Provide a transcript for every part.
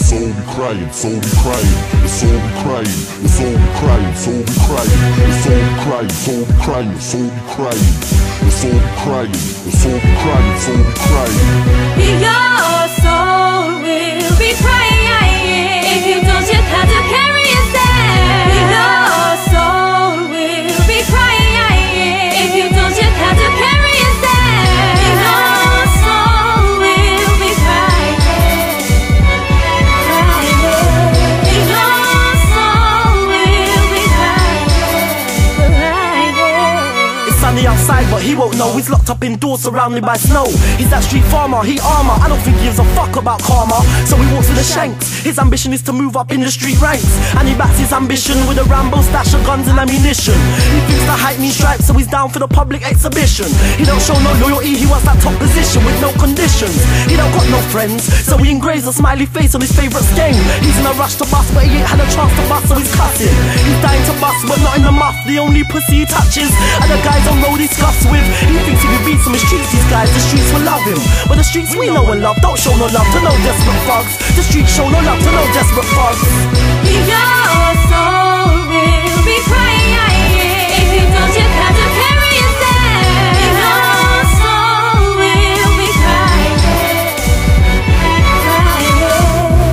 It's all we crying, it's all we crying, it's all we crying, it's all we crying, it's all we crying, it's all we crying, it's all we crying, it's all we crying, it's all we crying, it's all we crying, it's all we crying. Your soul will be crying if you don't yet have to carry yourself. Your soul will be crying if you don't yet have to carry yourself. Your soul will be crying. Your soul will be crying. It's sunny outside, but he won't know. He's locked up indoors, surrounded by snow. He's that street farmer, he armor. I don't think he gives a fuck about karma, so he walks with the shanks. His ambition is to move up in the street ranks, and he backs his ambition with a Rambo stash of guns and ammunition. He thinks the hype means stripes, so he's down for the public exhibition. He don't show no loyalty, he wants that top position with no conditions. He don't got no friends, so he engraves a smiley face on his favourite gang. He's in a rush to bust, but he ain't had a chance to bust, so he's cussing. He's dying to bust, but not in the muff. The only pussy he touches and the guys on road he scuffs with. He thinks if he beats him in streets, these guys, the streets will love him. But the streets we know and love don't show no love to no desperate thugs. The streets show no love to no desperate thugs. Your soul will be crying if you don't yet have to carry yourself. Your soul will be crying.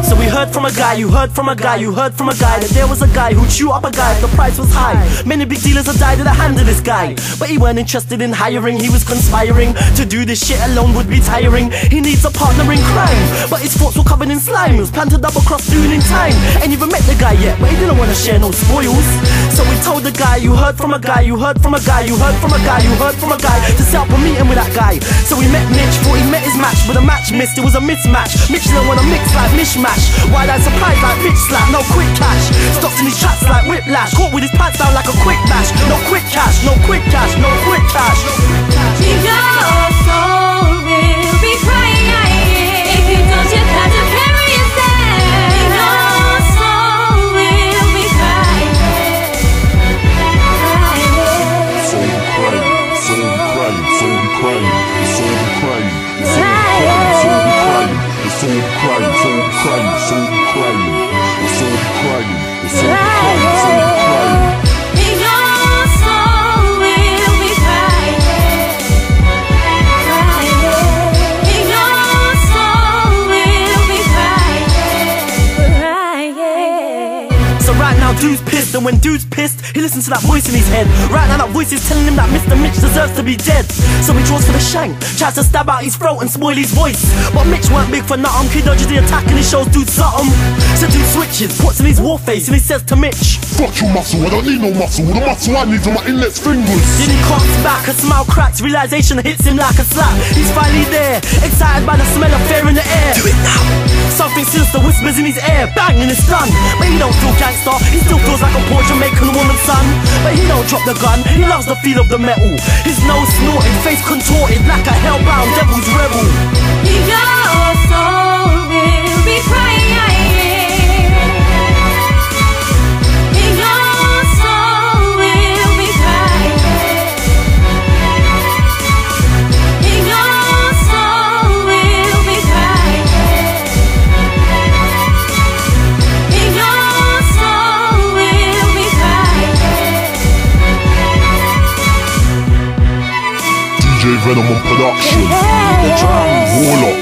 So we heard from a guy, you heard from a guy, you heard from a guy that there was a guy who'd chew up a guy if the price was high. Many big dealers have died at the hand of this guy, but he weren't interested in hiring, he was conspiring. To do this shit alone would be tiring. He needs a partner in crime, but his thoughts were covered in slime. He was planned to double cross soon in time. Ain't even met the guy yet, but he didn't want to share no spoils. So we told the guy, you heard from a guy, you heard from a guy, you heard from a guy, you heard from a guy, to set up a meeting with that guy. So we met Mitch, thought he met his match, but the match missed, it was a mismatch. Mitch didn't want to mix like mishmash. Wide-eyed surprise like bitch slap, no quick cash. Stopped in his tracks like whiplash, caught with his pants down like a quick bash. No quick cash, no quick cash, no quick cash, no quick cash. Your soul will be crying if you don't yet have to carry yourself. Your soul will be crying. It's all we crying, it's all we crying, it's all we crying, it's all we crying, it's all we crying, it's all we crying, it's all we crying, it's all we crying, it's all we crying, it's all we crying, it's all we crying, it's all we crying. Your soul will be crying. Your soul will be crying. So right now dude's pissed, and when dude's pissed, he listens to that voice in his head. Right now that voice is telling him that Mr. Mitch deserves to be dead. So he draws for the shank, tries to stab out his throat and spoil his voice. But Mitch weren't big for nothing, he dodges the attack and he shows dude something. So dude switches, puts in his war face and he says to Mitch, Fuck your muscle, I don't need no muscle, the muscle I need are my index fingers. Then he cocks back, a smile cracks, realization hits him like a slap. He's finally there, excited by the smell of fear in the air. Do it now. Something sinister whispers in his ear, bang, and it's done. But he don't feel gangster, he still feels like a poor Jamaican woman's son. But he don't drop the gun, he loves the feel of the metal. His nose snorted, face contorted like a hellbound devil's rebel. Your soul will be crying. Your soul will be crying. Your soul will be crying. Your soul will be crying. DJ Venom on production, The drums. Warlock.